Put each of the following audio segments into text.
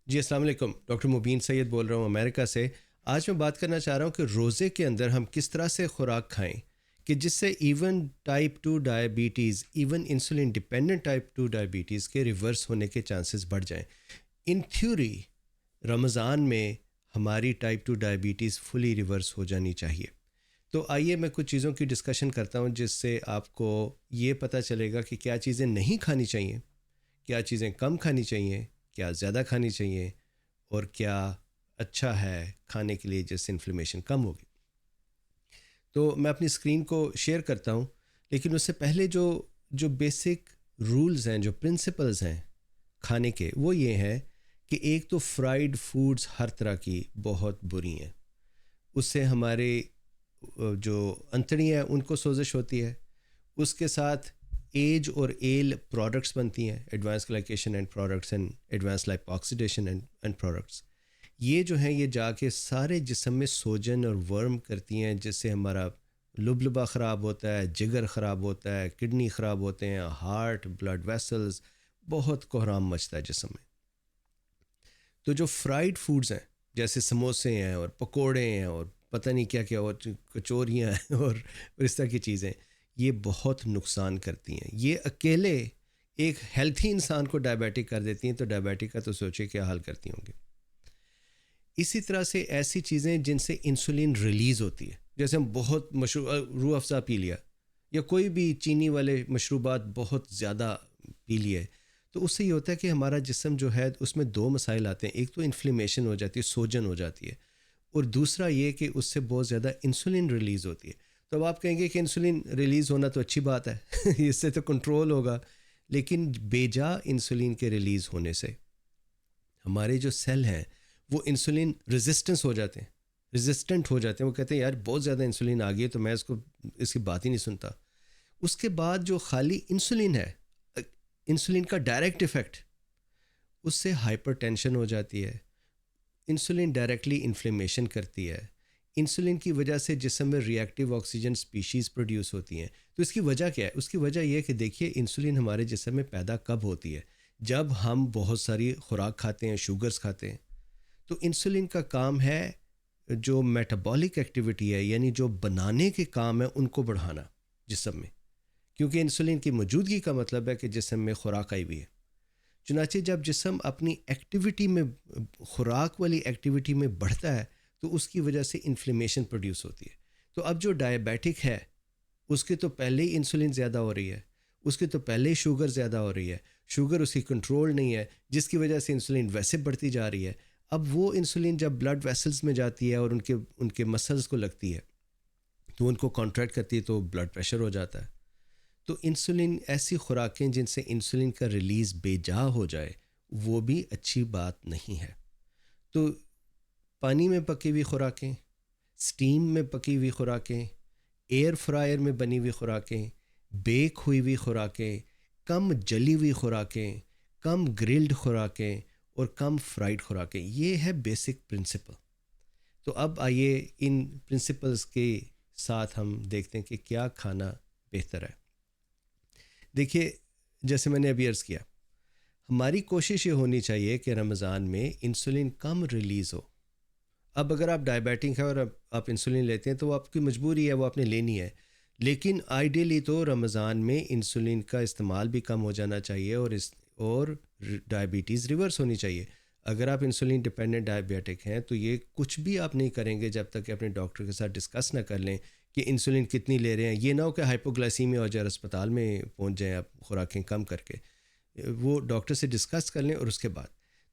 جی السلام علیکم، ڈاکٹر مبین سید بول رہا ہوں امریکہ سے۔ آج میں بات کرنا چاہ رہا ہوں کہ روزے کے اندر ہم کس طرح سے خوراک کھائیں کہ جس سے even type 2 diabetes, even insulin dependent type 2 diabetes کے ریورس ہونے کے چانسز بڑھ جائیں۔ ان تھیوری رمضان میں ہماری ٹائپ 2 ڈائبٹیز فلی ریورس ہو جانی چاہیے۔ تو آئیے میں کچھ چیزوں کی ڈسکشن کرتا ہوں جس سے آپ کو یہ پتہ چلے گا کہ کیا چیزیں نہیں کھانی چاہیے، کیا چیزیں کم کھانی چاہیے، کیا زیادہ کھانی چاہیے، اور کیا اچھا ہے کھانے کے لیے جس سے انفلیمیشن کم ہوگی۔ تو میں اپنی اسکرین کو شیئر کرتا ہوں، لیکن اس سے پہلے جو بیسک رولز ہیں، جو پرنسپلز ہیں کھانے کے، وہ یہ ہیں کہ ایک تو فرائیڈ فوڈز ہر طرح کی بہت بری ہیں، اس سے ہمارے جو انتڑی ہیں ان کو سوزش ہوتی ہے، اس کے ساتھ ایج اور ایل پروڈکٹس بنتی ہیں، advance glycation end products and advance lipoxidation end products, یہ جو ہیں یہ جا کے سارے جسم میں سوجن اور ورم کرتی ہیں، جس سے ہمارا لبلبہ خراب ہوتا ہے، جگر خراب ہوتا ہے، کڈنی خراب ہوتے ہیں، ہارٹ، بلڈ ویسلز، بہت کوحرام مچتا ہے جسم میں۔ تو جو فرائیڈ فوڈز ہیں جیسے سموسے ہیں اور پکوڑے ہیں اور پتہ نہیں کیا کیا اور کچوریاں ہیں اور اس طرح کی چیزیں، یہ بہت نقصان کرتی ہیں۔ یہ اکیلے ایک ہیلتھی انسان کو ڈائبیٹک کر دیتی ہیں، تو ڈائبیٹک کا تو سوچے کیا حال کرتی ہوں گی۔ اسی طرح سے ایسی چیزیں جن سے انسولین ریلیز ہوتی ہے، جیسے ہم بہت روح افزا پی لیا یا کوئی بھی چینی والے مشروبات بہت زیادہ پی لیے، تو اس سے یہ ہوتا ہے کہ ہمارا جسم جو ہے اس میں دو مسائل آتے ہیں، ایک تو انفلیمیشن ہو جاتی ہے، سوجن ہو جاتی ہے، اور دوسرا یہ کہ اس سے بہت زیادہ انسولین ریلیز ہوتی ہے۔ تو اب آپ کہیں گے کہ انسولین ریلیز ہونا تو اچھی بات ہے اس سے تو کنٹرول ہوگا، لیکن بے جا انسولین کے ریلیز ہونے سے ہمارے جو سیل ہیں وہ انسولین ریزسٹنس ہو جاتے ہیں، ریزسٹنٹ ہو جاتے ہیں، وہ کہتے ہیں یار بہت زیادہ انسولین آ گئی ہے تو میں اس کی بات ہی نہیں سنتا۔ اس کے بعد جو خالی انسولین ہے، انسولین کا ڈائریکٹ ایفیکٹ، اس سے ہائپر ٹینشن ہو جاتی ہے۔ انسولین ڈائریکٹلی انفلیمیشن کرتی ہے، انسولین کی وجہ سے جسم میں ری ایکٹیو آکسیجن سپیشیز پروڈیوس ہوتی ہیں۔ تو اس کی وجہ کیا ہے؟ اس کی وجہ یہ ہے کہ دیکھیے انسولین ہمارے جسم میں پیدا کب ہوتی ہے؟ جب ہم بہت ساری خوراک کھاتے ہیں، شوگرز کھاتے ہیں۔ تو انسولین کا کام ہے جو میٹابولک ایکٹیویٹی ہے، یعنی جو بنانے کے کام ہے ان کو بڑھانا جسم میں، کیونکہ انسولین کی موجودگی کا مطلب ہے کہ جسم میں خوراک آئی ہوئی ہے۔ چنانچہ جب جسم اپنی ایکٹیویٹی میں، خوراک والی ایکٹیویٹی میں بڑھتا ہے تو اس کی وجہ سے انفلیمیشن پروڈیوس ہوتی ہے۔ تو اب جو ڈائبیٹک ہے اس کے تو پہلے ہی انسولین زیادہ ہو رہی ہے، اس کے تو پہلے ہی شوگر زیادہ ہو رہی ہے، شوگر اس کی کنٹرول نہیں ہے، جس کی وجہ سے انسولین ویسے بڑھتی جا رہی ہے۔ اب وہ انسولین جب بلڈ ویسلز میں جاتی ہے اور ان کے مسلز کو لگتی ہے تو ان کو کانٹریکٹ کرتی ہے تو بلڈ پریشر ہو جاتا ہے۔ تو انسولین، ایسی خوراکیں جن سے انسولین کا ریلیز بے جا ہو جائے، وہ بھی اچھی بات نہیں ہے۔ تو پانی میں پکی ہوئی خوراکیں، سٹیم میں پکی ہوئی خوراکیں، ایئر فرائر میں بنی ہوئی خوراکیں، بیک ہوئی ہوئی خوراکیں، کم جلی ہوئی خوراکیں، کم گرلڈ خوراکیں اور کم فرائیڈ خوراکیں، یہ ہے بیسک پرنسپل۔ تو اب آئیے ان پرنسپلز کے ساتھ ہم دیکھتے ہیں کہ کیا کھانا بہتر ہے۔ دیکھیے جیسے میں نے ابھی عرض کیا، ہماری کوشش یہ ہونی چاہیے کہ رمضان میں انسولین کم ریلیز ہو۔ اب اگر آپ ڈائبیٹک ہیں اور آپ انسولین لیتے ہیں تو وہ آپ کی مجبوری ہے، وہ آپ نے لینی ہے، لیکن آئیڈیلی تو رمضان میں انسولین کا استعمال بھی کم ہو جانا چاہیے اور ڈائبٹیز ریورس ہونی چاہیے۔ اگر آپ انسولین ڈیپینڈنٹ ڈائبیٹک ہیں تو یہ کچھ بھی آپ نہیں کریں گے جب تک کہ اپنے ڈاکٹر کے ساتھ ڈسکس نہ کر لیں کہ انسولین کتنی لے رہے ہیں۔ یہ نہ ہو کہ ہائپوگلائسیمیا ہو جائے، اسپتال میں پہنچ جائیں آپ خوراکیں کم کر کے۔ وہ ڈاکٹر سے ڈسکس کر لیں، اور اس کے بعد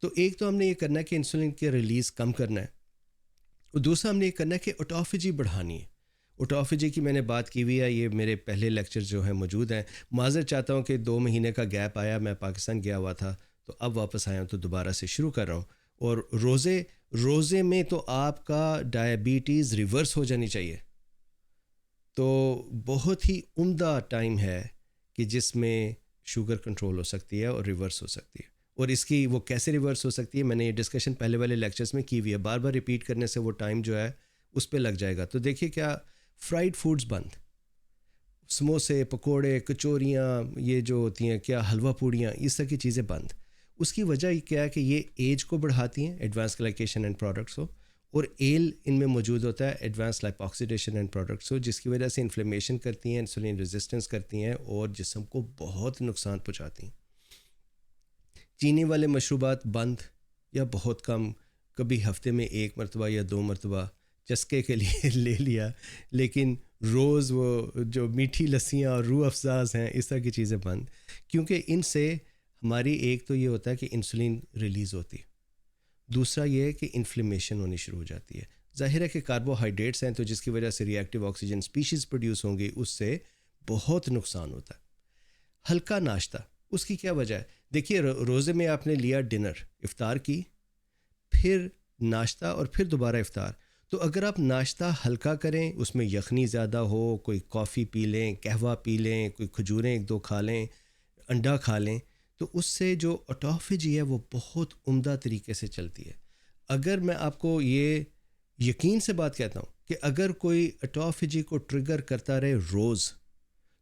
تو ایک تو ہم نے یہ کرنا ہے کہ انسولین کی ریلیز کم کرنا ہے، اور دوسرا ہم نے یہ کرنا ہے کہ اوٹوفیجی بڑھانی ہے۔ اوٹوفیجی کی میں نے بات کی ہوئی ہے، یہ میرے پہلے لیکچر جو ہیں موجود ہیں۔ معذرت چاہتا ہوں کہ 2 مہینے کا گیپ آیا، میں پاکستان گیا ہوا تھا تو اب واپس آیا ہوں تو دوبارہ سے شروع کر رہا ہوں۔ اور روزے میں تو آپ کا ڈائبٹیز ریورس ہو جانی چاہیے۔ تو بہت ہی عمدہ ٹائم ہے کہ جس میں شوگر کنٹرول ہو سکتی ہے اور ریورس ہو سکتی ہے۔ اور اس کی وہ کیسے ریورس ہو سکتی ہے، میں نے یہ ڈسکشن پہلے والے لیکچرز میں کی ہوئی ہے، بار بار ریپیٹ کرنے سے وہ ٹائم جو ہے اس پہ لگ جائے گا۔ تو دیکھیے، کیا فرائیڈ فوڈز بند، سموسے، پکوڑے، کچوریاں، یہ جو ہوتی ہیں کیا حلوہ پوڑیاں، اس طرح کی چیزیں بند۔ اس کی وجہ کیا ہے کہ یہ ایج کو بڑھاتی ہیں، ایڈوانس گلائکیشن اینڈ پروڈکٹس ہو، اور ایل ان میں موجود ہوتا ہے ایڈوانس لائپوکسیڈیشن اینڈ پروڈکٹس ہو، جس کی وجہ سے انفلیمیشن کرتی ہیں، انسولین ریزسٹنس کرتی ہیں اور جسم کو بہت نقصان پہنچاتی ہیں۔ چینی والے مشروبات بند یا بہت کم، کبھی ہفتے میں 1 مرتبہ یا 2 مرتبہ چسکے کے لیے لے لیا، لیکن روز وہ جو میٹھی لسیاں اور روح افزاز ہیں اس طرح کی چیزیں بند، کیونکہ ان سے ہماری ایک تو یہ ہوتا ہے کہ انسولین ریلیز ہوتی ہے، دوسرا یہ ہے کہ انفلیمیشن ہونی شروع ہو جاتی ہے۔ ظاہر ہے کہ کاربوہائیڈریٹس ہیں تو جس کی وجہ سے ری ایکٹیو آکسیجن سپیشیز پروڈیوس ہوں گی، اس سے بہت نقصان ہوتا ہے۔ ہلکا ناشتہ، اس کی کیا وجہ ہے؟ دیکھیے روزے میں آپ نے لیا ڈنر، افطار کی، پھر ناشتہ اور پھر دوبارہ افطار، تو اگر آپ ناشتہ ہلکا کریں، اس میں یخنی زیادہ ہو، کوئی کافی پی لیں، قہوہ پی لیں، کوئی کھجوریں 1-2 کھا لیں، انڈا کھا لیں، تو اس سے جو آٹوفیجی ہے وہ بہت عمدہ طریقے سے چلتی ہے۔ اگر میں آپ کو یہ یقین سے بات کہتا ہوں کہ اگر کوئی آٹوفیجی کو ٹریگر کرتا رہے روز،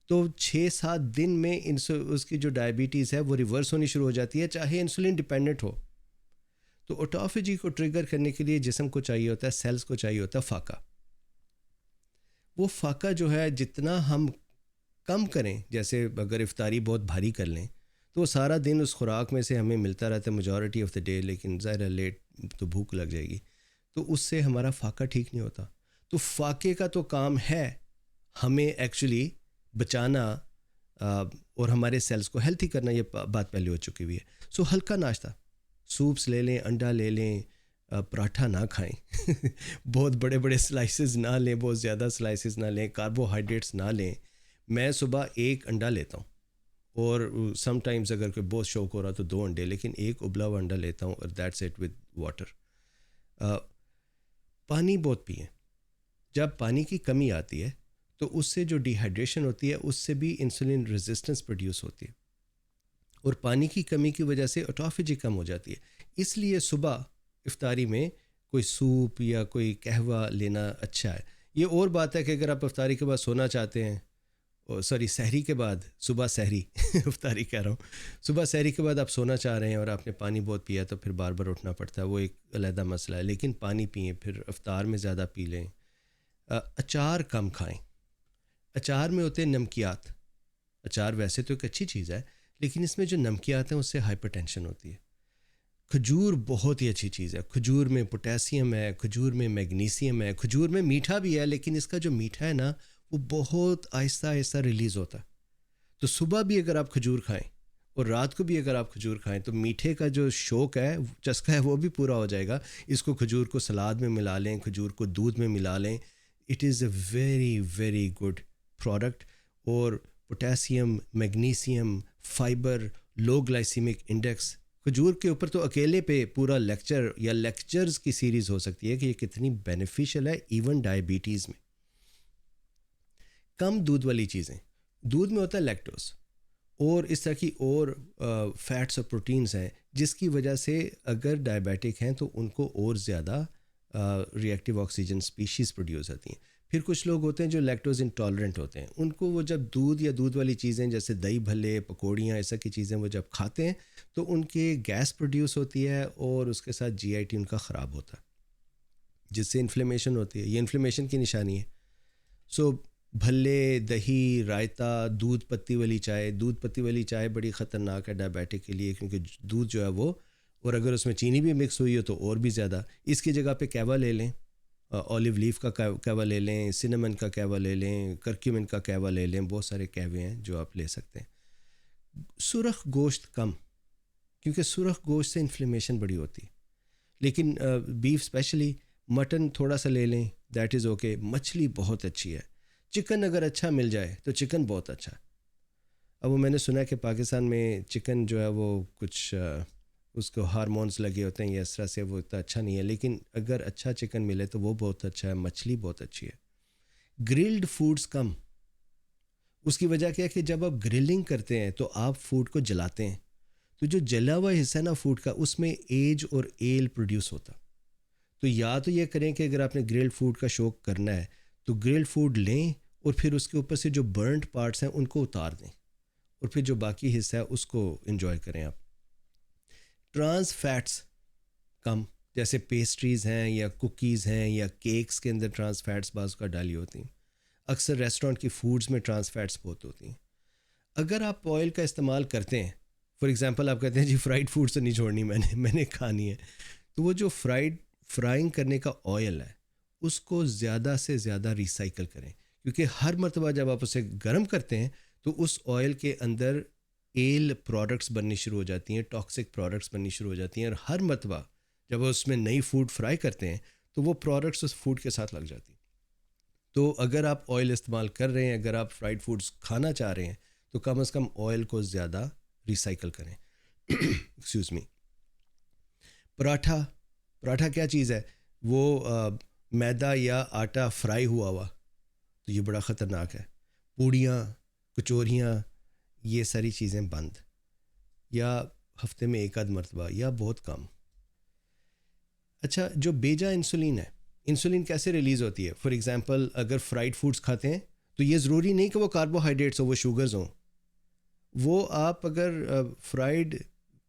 تو 6-7 دن میں اس کی جو ڈائبٹیز ہے وہ ریورس ہونی شروع ہو جاتی ہے، چاہے انسولین ڈیپینڈنٹ ہو۔ تو آٹوفیجی کو ٹریگر کرنے کے لیے جسم کو چاہیے ہوتا ہے، سیلز کو چاہیے ہوتا ہے فاقہ۔ وہ فاقہ جو ہے جتنا ہم کم کریں، جیسے اگر افطاری بہت بھاری کر لیں تو وہ سارا دن اس خوراک میں سے ہمیں ملتا رہتا ہے میجورٹی آف دا ڈے، لیکن ظاہر ہے لیٹ تو بھوک لگ جائے گی، تو اس سے ہمارا فاقہ ٹھیک نہیں ہوتا۔ تو فاقے کا تو کام ہے ہمیں ایکچولی بچانا اور ہمارے سیلز کو ہیلتھی کرنا، یہ بات پہلے ہو چکی ہوئی ہے۔ سو ہلکا ناشتہ، سوپس لے لیں، انڈا لے لیں، پراٹھا نہ کھائیں بہت بڑے بڑے سلائسز نہ لیں، بہت زیادہ سلائسز نہ لیں، کاربوہائیڈریٹس نہ لیں۔ میں صبح 1 انڈا لیتا ہوں، اور سم ٹائمز اگر کوئی بہت شوق ہو رہا تو 2 انڈے، لیکن 1 ابلا ہوا انڈا لیتا ہوں، اور دیٹس اٹ ود واٹر۔ پانی بہت پئیں۔ جب پانی کی کمی آتی ہے تو اس سے جو ڈی ہائیڈریشن ہوتی ہے اس سے بھی انسولین ریزسٹنس پروڈیوس ہوتی ہے، اور پانی کی کمی کی وجہ سے آٹوفیجی کم ہو جاتی ہے۔ اس لیے صبح افطاری میں کوئی سوپ یا کوئی قہوہ لینا اچھا ہے۔ یہ اور بات ہے کہ اگر آپ افطاری کے بعد سونا چاہتے ہیں، سحری کے بعد، صبح سحری افطاری کہہ رہا ہوں، صبح سحری کے بعد آپ سونا چاہ رہے ہیں اور آپ نے پانی بہت پیا تو پھر بار بار اٹھنا پڑتا ہے، وہ ایک علیحدہ مسئلہ ہے، لیکن پانی پئیں، پھر افطار میں زیادہ پی لیں۔ اچار کم کھائیں۔ اچار میں ہوتے ہیں نمکیات۔ اچار ویسے تو ایک اچھی چیز ہے، لیکن اس میں جو نمکیات ہیں اس سے ہائپر ٹینشن ہوتی ہے۔ کھجور بہت ہی اچھی چیز ہے، کھجور میں پوٹیسیم ہے، کھجور میں میگنیسیم ہے، کھجور میں میٹھا بھی ہے، لیکن اس کا جو میٹھا ہے نا وہ بہت آہستہ آہستہ ریلیز ہوتا ہے۔ تو صبح بھی اگر آپ کھجور کھائیں اور رات کو بھی اگر آپ کھجور کھائیں تو میٹھے کا جو شوق ہے، چسکا ہے، وہ بھی پورا ہو جائے گا۔ اس کو کھجور کو سلاد میں ملا لیں، کھجور کو دودھ میں ملا لیں، it is a very very good product. اور پوٹیسیم، میگنیسیم، فائبر، لو گلائسیمک انڈیکس، کھجور کے اوپر تو اکیلے پہ پورا لیکچر یا لیکچرز کی سیریز ہو سکتی ہے کہ یہ کتنی بینیفیشل ہے ایون ڈائبٹیز میں۔ کم دودھ والی چیزیں، دودھ میں ہوتا ہے لیکٹوز اور اس طرح کی اور فیٹس اور پروٹینز ہیں، جس کی وجہ سے اگر ڈائبیٹک ہیں تو ان کو اور زیادہ ری ایکٹیو آکسیجن سپیشیز پروڈیوس ہوتی ہیں۔ پھر کچھ لوگ ہوتے ہیں جو لیکٹوز انٹالرنٹ ہوتے ہیں، ان کو وہ جب دودھ یا دودھ والی چیزیں جیسے دہی بھلے، پکوڑیاں، ایسا کی چیزیں وہ جب کھاتے ہیں تو ان کے گیس پروڈیوس ہوتی ہے اور اس کے ساتھ جی آئی ٹی ان کا خراب ہوتا ہے، جس سے انفلیمیشن ہوتی ہے۔ یہ انفلیمیشن کی نشانی ہے۔ سو بھلے، دہی، رائتا، دودھ پتی والی چائے، دودھ پتی والی چائے بڑی خطرناک ہے ڈائبیٹک کے لیے، کیونکہ دودھ جو ہے وہ، اور اگر اس میں چینی بھی مکس ہوئی ہو تو اور بھی زیادہ۔ اس کی جگہ پہ قہوہ لے لیں، اولیو لیف کا قہوہ لے لیں، سینمن کا قہوہ لے لیں، کرکیومن کا قہوہ لے لیں، بہت سارے قہوے ہیں جو آپ لے سکتے ہیں۔ سرخ گوشت کم، کیونکہ سرخ گوشت سے انفلیمیشن بڑی ہوتی ہے، لیکن بیف اسپیشلی، مٹن تھوڑا سا لے لیں، دیٹ از اوکے۔ مچھلی بہت اچھی ہے، چکن اگر اچھا مل جائے تو چکن بہت اچھا ہے۔ اب وہ میں نے سنا ہے کہ پاکستان میں چکن جو ہے وہ کچھ اس کو ہارمونز لگے ہوتے ہیں یا اس طرح سے وہ اتنا اچھا نہیں ہے، لیکن اگر اچھا چکن ملے تو وہ بہت اچھا ہے۔ مچھلی بہت اچھی ہے۔ گرلڈ فوڈز کم۔ اس کی وجہ کیا ہے کہ جب آپ گرلنگ کرتے ہیں تو آپ فوڈ کو جلاتے ہیں، تو جو جلا ہوا حصہ ہے نا فوڈ کا، اس میں ایج اور ایل پروڈیوس ہوتا۔ تو یا تو یہ کریں کہ اگر آپ نے گرلڈ فوڈ کا شوق کرنا ہے تو گرلڈ فوڈ لیں اور پھر اس کے اوپر سے جو برنٹ پارٹس ہیں ان کو اتار دیں، اور پھر جو باقی حصہ ہے اس کو انجوائے کریں آپ۔ ٹرانس فیٹس کم، جیسے پیسٹریز ہیں یا کوکیز ہیں یا کیکس کے اندر ٹرانس فیٹس بعض کا ڈالی ہوتی ہیں. اکثر ریسٹورانٹ کی فوڈز میں ٹرانس فیٹس بہت ہوتی ہیں. اگر آپ آئل کا استعمال کرتے ہیں، فار ایگزامپل آپ کہتے ہیں جی فرائیڈ فوڈ سے نہیں چھوڑنی میں نے کھانی ہے، تو وہ جو فرائنگ کرنے کا آئل ہے اس کو زیادہ سے زیادہ ریسائیکل کریں، کیونکہ ہر مرتبہ جب آپ اسے گرم کرتے ہیں تو اس آئل کے اندر ایل پروڈکٹس بننی شروع ہو جاتی ہیں، ٹاکسک پروڈکٹس بننی شروع ہو جاتی ہیں، اور ہر مرتبہ جب اس میں نئی فوڈ فرائی کرتے ہیں تو وہ پروڈکٹس اس فوڈ کے ساتھ لگ جاتی ہیں. تو اگر آپ آئل استعمال کر رہے ہیں، اگر آپ فرائیڈ فوڈز کھانا چاہ رہے ہیں تو کم از کم آئل کو زیادہ ریسائیکل کریں. Excuse me. پراٹھا کیا چیز ہے؟ وہ میدا یا آٹا فرائی ہوا تو یہ بڑا خطرناک ہے. پوڑیاں، کچوریاں، یہ ساری چیزیں بند، یا ہفتے میں ایک آدھ مرتبہ یا بہت کم. اچھا، جو بیجا انسولین ہے، انسولین کیسے ریلیز ہوتی ہے؟ فار ایگزامپل اگر فرائیڈ فوڈز کھاتے ہیں تو یہ ضروری نہیں کہ وہ کاربوہائیڈریٹس ہوں، وہ شوگرز ہوں. وہ آپ اگر فرائیڈ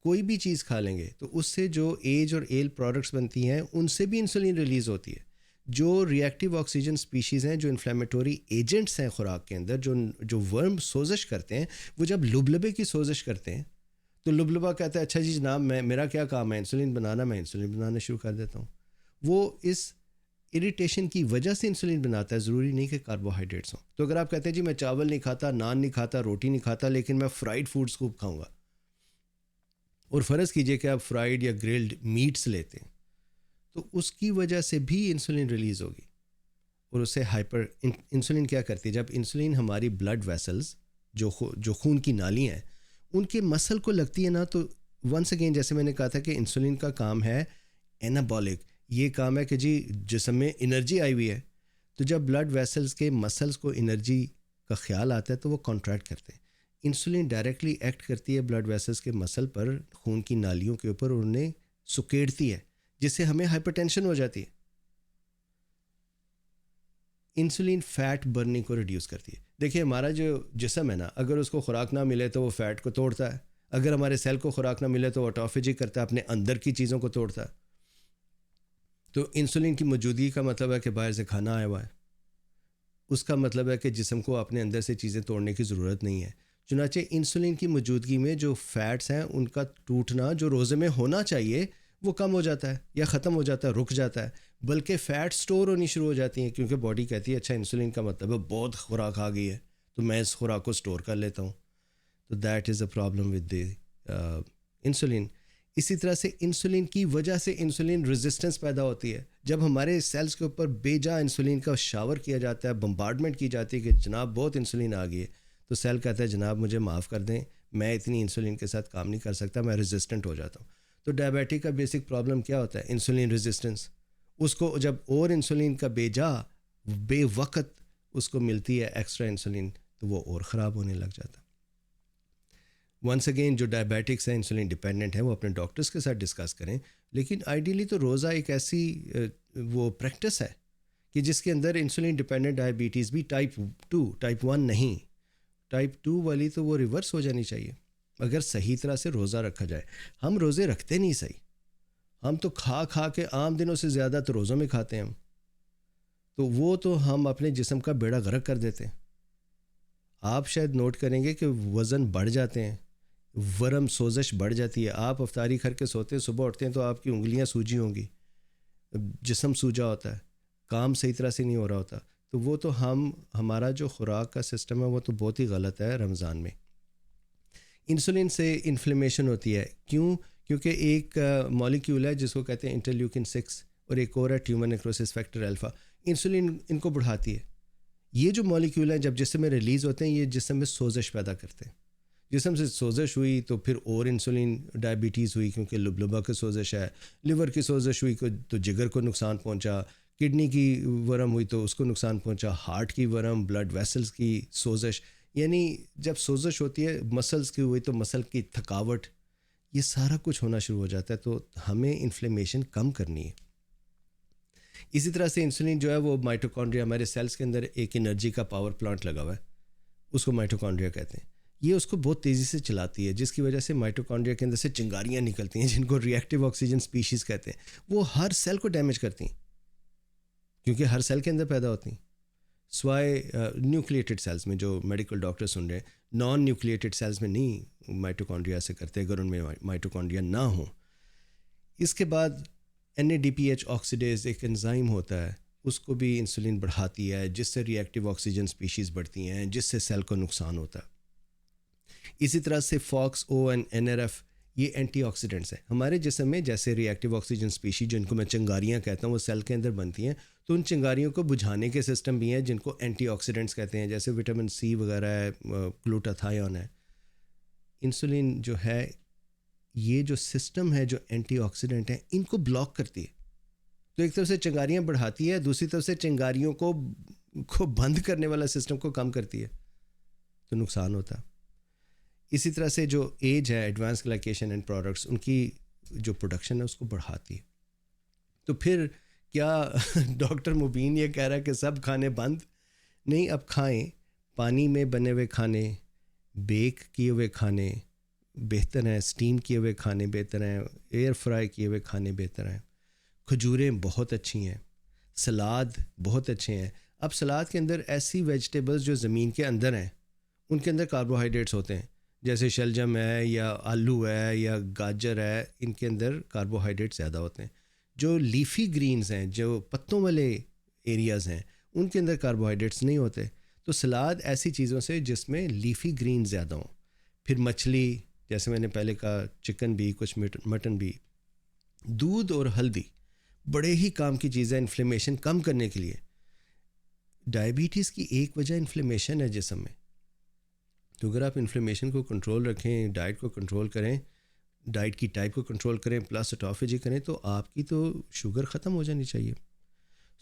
کوئی بھی چیز کھا لیں گے تو اس سے جو ایج اور ایل پروڈکٹس بنتی ہیں ان سے بھی انسولین ریلیز ہوتی ہے. جو ری ایکٹیو آکسیجن سپیشیز ہیں، جو انفلیمیٹوری ایجنٹس ہیں خوراک کے اندر، جو ورم سوزش کرتے ہیں، وہ جب لبلبے کی سوزش کرتے ہیں تو لبلبا کہتا ہے اچھا جی جناب میرا کیا کام ہے انسولین بنانا، میں انسولین بنانا شروع کر دیتا ہوں. وہ اس اریٹیشن کی وجہ سے انسولین بناتا ہے، ضروری نہیں کہ کاربوہائیڈریٹس ہوں. تو اگر آپ کہتے ہیں جی میں چاول نہیں کھاتا، نان نہیں کھاتا، روٹی نہیں کھاتا، لیکن میں فرائیڈ فوڈز خوب کھاؤں گا، اور فرض کیجئے کہ آپ فرائیڈ یا گرلڈ میٹس لیتے ہیں، تو اس کی وجہ سے بھی انسولین ریلیز ہوگی. اور اسے انسولین کیا کرتی ہے؟ جب انسولین ہماری بلڈ ویسلز جو خون کی نالیاں ہیں ان کے مسل کو لگتی ہے نا، تو ونس اگین جیسے میں نے کہا تھا کہ انسولین کا کام ہے اینابولک، یہ کام ہے کہ جی جسم میں انرجی آئی ہوئی ہے، تو جب بلڈ ویسلز کے مسلز کو انرجی کا خیال آتا ہے تو وہ کانٹریکٹ کرتے ہیں. انسولین ڈائریکٹلی ایکٹ کرتی ہے بلڈ ویسلز کے مسل پر، خون کی نالیوں کے اوپر، اور انہیں سکیڑتی ہے، جس سے ہمیں ہائپر ٹینشن ہو جاتی ہے. انسولین فیٹ برننگ کو ریڈیوس کرتی ہے. دیکھیں ہمارا جو جسم ہے نا، اگر اس کو خوراک نہ ملے تو وہ فیٹ کو توڑتا ہے، اگر ہمارے سیل کو خوراک نہ ملے تو وہ آٹوفیجی کرتا ہے، اپنے اندر کی چیزوں کو توڑتا ہے. تو انسولین کی موجودگی کا مطلب ہے کہ باہر سے کھانا آیا ہوا ہے، اس کا مطلب ہے کہ جسم کو اپنے اندر سے چیزیں توڑنے کی ضرورت نہیں ہے. چنانچہ انسولین کی موجودگی میں جو فیٹس ہیں ان کا ٹوٹنا جو روزے میں ہونا چاہیے وہ کم ہو جاتا ہے یا ختم ہو جاتا ہے، رک جاتا ہے، بلکہ فیٹ سٹور ہونی شروع ہو جاتی ہیں، کیونکہ باڈی کہتی ہے اچھا انسولین کا مطلب ہے بہت خوراک آ گئی ہے تو میں اس خوراک کو سٹور کر لیتا ہوں. تو that is a problem with the insulin. اسی طرح سے انسولین کی وجہ سے انسولین ریزسٹنس پیدا ہوتی ہے. جب ہمارے سیلز کے اوپر بے جا انسولین کا شاور کیا جاتا ہے، بمبارڈمنٹ کی جاتی ہے کہ جناب بہت انسولین آ گئی ہے، تو سیل کہتا ہے جناب مجھے معاف کر دیں، میں اتنی انسولین کے ساتھ کام نہیں کر سکتا، میں ریزسٹنٹ ہو جاتا ہوں. تو ڈائبٹک کا بیسک پرابلم کیا ہوتا ہے؟ Insulin resistance. اس کو جب اور انسولین کا بے وقت اس کو ملتی ہے ایکسٹرا انسولین، تو وہ اور خراب ہونے لگ جاتا ہے. ونس اگین جو ڈائبیٹکس ہیں انسولین ڈیپینڈنٹ ہیں وہ اپنے ڈاکٹرز کے ساتھ ڈسکس کریں، لیکن آئیڈیلی تو روزہ ایک ایسی وہ پریکٹس ہے کہ جس کے اندر انسولین ڈیپینڈنٹ ڈائبٹیز بھی ٹائپ 1 نہیں، ٹائپ 2 والی تو وہ ریورس ہو جانی چاہیے اگر صحیح طرح سے روزہ رکھا جائے. ہم روزے رکھتے نہیں صحیح، ہم تو کھا کے عام دنوں سے زیادہ تو روزوں میں کھاتے ہیں ہم، تو وہ تو ہم اپنے جسم کا بیڑا غرق کر دیتے ہیں. آپ شاید نوٹ کریں گے کہ وزن بڑھ جاتے ہیں، ورم سوزش بڑھ جاتی ہے. آپ افطاری کر کے سوتے ہیں، صبح اٹھتے ہیں تو آپ کی انگلیاں سوجی ہوں گی، جسم سوجا ہوتا ہے، کام صحیح طرح سے نہیں ہو رہا ہوتا. تو وہ تو ہمارا جو خوراک کا سسٹم ہے وہ تو بہت ہی غلط ہے. رمضان میں انسولین سے انفلیمیشن ہوتی ہے. کیوں؟ کیونکہ ایک مالیکیول ہے جس کو کہتے ہیں انٹرلیوکن 6، اور ایک اور ہے ٹیومر نیکروسس فیکٹر الفا. انسولین ان کو بڑھاتی ہے. یہ جو مالیکیول ہیں جب جسم میں ریلیز ہوتے ہیں یہ جسم میں سوزش پیدا کرتے ہیں. جسم سے سوزش ہوئی تو پھر اور انسولین ڈائبٹیز ہوئی کیونکہ لبلبا کی سوزش ہے، لیور کی سوزش ہوئی تو جگر کو نقصان پہنچا، کڈنی کی ورم ہوئی تو اس کو نقصان پہنچا، ہارٹ کی ورم، بلڈ ویسلز کی سوزش. یعنی جب سوزش ہوتی ہے مسلز کی ہوئی تو مسل کی تھکاوٹ، یہ سارا کچھ ہونا شروع ہو جاتا ہے. تو ہمیں انفلیمیشن کم کرنی ہے. اسی طرح سے انسولین جو ہے وہ مائٹوکانڈریا، ہمارے سیلز کے اندر ایک انرجی کا پاور پلانٹ لگا ہوا ہے، اس کو مائٹوکانڈریا کہتے ہیں. یہ اس کو بہت تیزی سے چلاتی ہے، جس کی وجہ سے مائٹوکانڈریا کے اندر سے چنگاریاں نکلتی ہیں جن کو ری ایکٹیو آکسیجن سپیشیز کہتے ہیں. وہ ہر سیل کو ڈیمیج کرتی ہیں کیونکہ ہر سیل کے اندر پیدا ہوتی ہیں، سوائے نیوکلیٹڈ سیلز میں. جو میڈیکل ڈاکٹر سن رہے ہیں، نان نیوکلیٹڈ سیلز میں نہیں مائٹوکانڈریا سے کرتے اگر ان میں مائٹوکانڈریا نہ ہوں. اس کے بعد NADPH آکسیڈیز ایک انزائم ہوتا ہے، اس کو بھی انسولین بڑھاتی ہے، جس سے ری ایکٹیو آکسیجن سپیشیز بڑھتی ہیں، جس سے سیل کو نقصان ہوتا ہے. اسی طرح سے FOXO اینڈ NRF یہ اینٹی آکسیڈنٹس ہیں ہمارے جسم میں. جیسے ری ایکٹیو آکسیجن سپیشیز جن کو میں چنگاریاں کہتا ہوں وہ سیل کے اندر بنتی ہیں، تو ان چنگاریوں کو بجھانے کے سسٹم بھی ہیں جن کو اینٹی آکسیڈنٹس کہتے ہیں، جیسے وٹامن C وغیرہ ہے، گلوٹاتھائون ہے. انسولین جو ہے یہ جو سسٹم ہے جو اینٹی آکسیڈنٹ ہیں ان کو بلاک کرتی ہے. تو ایک طرف سے چنگاریاں بڑھاتی ہے، دوسری طرف سے چنگاریوں کو بند کرنے والا سسٹم کو کم کرتی ہے، تو نقصان ہوتا ہے. اسی طرح سے جو ایج ہے، ایڈوانس گلائکیشن اینڈ پروڈکٹس، ان کی جو پروڈکشن ہے اس کو بڑھاتی ہے. تو پھر کیا ڈاکٹر مبین یہ کہہ رہا ہے کہ سب کھانے بند؟ نہیں، اب کھائیں. پانی میں بنے ہوئے کھانے، بیک کیے ہوئے کھانے بہتر ہیں، اسٹیم کیے ہوئے کھانے بہتر ہیں، ایئر فرائی کیے ہوئے کھانے بہتر ہیں. کھجوریں بہت اچھی ہیں، سلاد بہت اچھے ہیں. اب سلاد کے اندر ایسی ویجیٹیبلز جو زمین کے اندر ہیں ان کے اندر کاربوہائیڈریٹس ہوتے ہیں، جیسے شلجم ہے یا آلو ہے یا گاجر ہے، ان کے اندر کاربوہائیڈریٹ زیادہ ہوتے ہیں. جو لیفی گرینز ہیں، جو پتوں والے ایریاز ہیں، ان کے اندر کاربوہائیڈریٹس نہیں ہوتے. تو سلاد ایسی چیزوں سے جس میں لیفی گرین زیادہ ہوں. پھر مچھلی، جیسے میں نے پہلے کہا، چکن بھی، کچھ مٹن بھی. دودھ اور ہلدی بڑے ہی کام کی چیزیں انفلیمیشن کم کرنے کے لیے. ڈائبٹیز کی ایک وجہ انفلیمیشن ہے جسم میں. تو اگر آپ انفلیمیشن کو کنٹرول رکھیں، ڈائٹ کو کنٹرول کریں، ڈائٹ کی ٹائپ کو کنٹرول کریں، پلس آٹوفیجی کریں، تو آپ کی تو شوگر ختم ہو جانی چاہیے.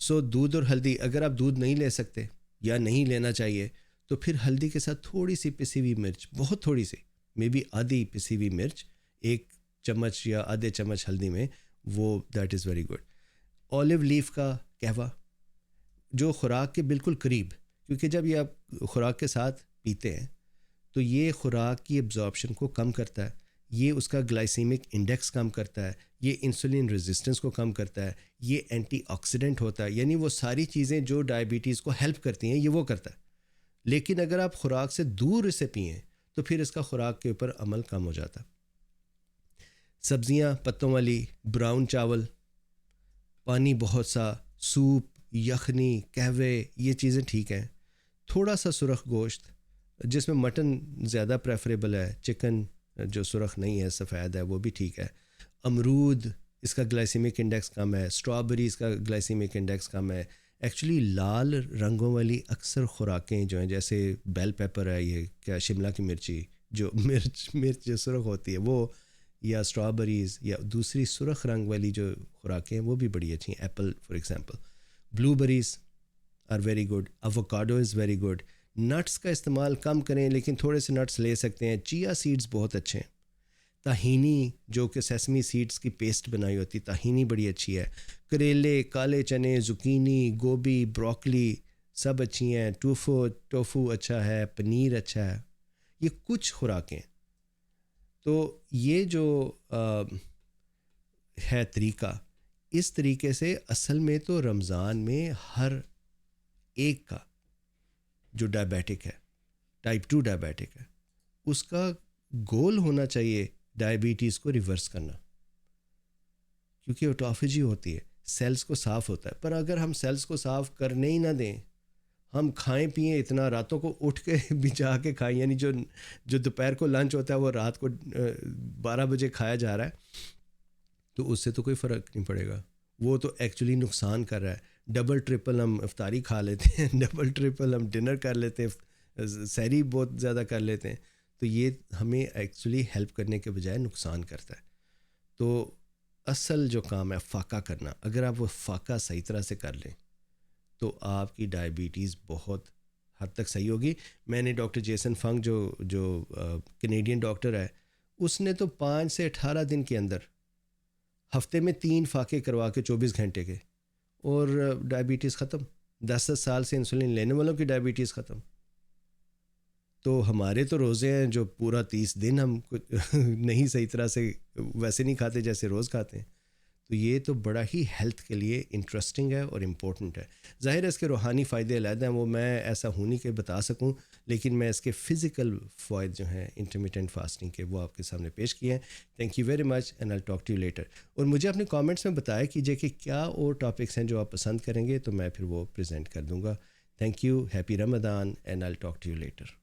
سو دودھ اور ہلدی، اگر آپ دودھ نہیں لے سکتے یا نہیں لینا چاہیے تو پھر ہلدی کے ساتھ تھوڑی سی پسی ہوئی مرچ، بہت تھوڑی سی، مے بی آدھی پسی ہوئی مرچ، 1 چمچ یا آدھے چمچ ہلدی میں، وہ that is very good. Olive leaf کا قہوہ جو خوراک کے بالکل قریب، کیونکہ جب یہ آپ خوراک کے ساتھ پیتے ہیں تو یہ خوراک کی ابزارپشن کو کم کرتا ہے، یہ اس کا گلائسیمک انڈیکس کم کرتا ہے، یہ انسولین ریزسٹنس کو کم کرتا ہے، یہ اینٹی آکسیڈنٹ ہوتا ہے. یعنی وہ ساری چیزیں جو ڈائبٹیز کو ہیلپ کرتی ہیں یہ وہ کرتا ہے. لیکن اگر آپ خوراک سے دور اسے پئیں تو پھر اس کا خوراک کے اوپر عمل کم ہو جاتا ہے. سبزیاں پتوں والی، براؤن چاول، پانی بہت سا، سوپ، یخنی، قہوے، یہ چیزیں ٹھیک ہیں. تھوڑا سا سرخ گوشت جس میں مٹن زیادہ پریفریبل ہے، چکن جو سرخ نہیں ہے سفید ہے وہ بھی ٹھیک ہے. امرود، اس کا گلائسیمک انڈیکس کم ہے. اسٹرابری، اس کا گلائسیمک انڈیکس کم ہے. ایکچولی لال رنگوں والی اکثر خوراکیں جو ہیں، جیسے بیل پیپر ہے، یہ کیا شملہ کی مرچی، جو مرچ جو سرخ ہوتی ہے وہ، یا اسٹرابریز، یا دوسری سرخ رنگ والی جو خوراکیں ہیں وہ بھی بڑی اچھی ہیں. Apple for example. Blueberries are very good. Avocado is very good. Nuts کا استعمال کم کریں لیکن تھوڑے سے نٹس لے سکتے ہیں. چیا سیڈز بہت اچھے ہیں. تاہینی جو کہ سیسمی سیڈز کی پیسٹ بنائی ہوتی، تاہینی بڑی اچھی ہے. کریلے، کالے چنے، زکینی، گوبھی، بروکلی سب اچھی ہیں. ٹوفو اچھا ہے. پنیر اچھا ہے. یہ کچھ خوراکیں. تو یہ جو ہے طریقہ، اس طریقے سے اصل میں تو رمضان میں ہر ایک کا جو ڈائبیٹک ہے، ٹائپ 2 ڈائبیٹک ہے، اس کا گول ہونا چاہیے ڈائبٹیز کو ریورس کرنا، کیونکہ آٹوفیجی ہوتی ہے، سیلز کو صاف ہوتا ہے. پر اگر ہم سیلز کو صاف کرنے ہی نہ دیں، ہم کھائیں پئیں اتنا، راتوں کو اٹھ کے بچا کے کھائیں، یعنی جو دوپہر کو لنچ ہوتا ہے وہ رات کو 12 بجے کھایا جا رہا ہے، تو اس سے تو کوئی فرق نہیں پڑے گا. وہ تو ایکچولی نقصان کر رہا ہے. ڈبل ٹرپل ہم افطاری کھا لیتے ہیں، ڈبل ٹرپل ہم ڈنر کر لیتے ہیں، سحری بہت زیادہ کر لیتے ہیں، تو یہ ہمیں ایکچولی ہیلپ کرنے کے بجائے نقصان کرتا ہے. تو اصل جو کام ہے فاقہ کرنا، اگر آپ وہ فاقہ صحیح طرح سے کر لیں تو آپ کی ڈائبٹیز بہت حد تک صحیح ہوگی. میں نے ڈاکٹر جیسن فنگ جو کینیڈین ڈاکٹر ہے، اس نے تو 5 سے 18 دن کے اندر ہفتے میں 3 فاقے کروا کے 24 گھنٹے کے، اور ڈائبٹیز ختم. 10 سال سے انسولین لینے والوں کی ڈائبٹیز ختم. تو ہمارے تو روزے ہیں جو پورا 30 دن ہم نہیں صحیح طرح سے ویسے نہیں کھاتے جیسے روز کھاتے ہیں. تو یہ تو بڑا ہی ہیلتھ کے لیے انٹرسٹنگ ہے اور امپورٹنٹ ہے. ظاہر ہے اس کے روحانی فائدے علیحدہ ہیں، وہ میں ایسا ہوں نہیں کہ بتا سکوں، لیکن میں اس کے فزیکل فوائد جو ہیں انٹرمیٹنٹ فاسٹنگ کے وہ آپ کے سامنے پیش کیے ہیں. Thank you very much and I talk to you later. اور مجھے اپنے کامنٹس میں بتایا کیجیے کہ کیا اور ٹاپکس ہیں جو آپ پسند کریں گے، تو میں پھر وہ پریزنٹ کر دوں گا. Thank you. Happy Ramzan and I talk to you letter.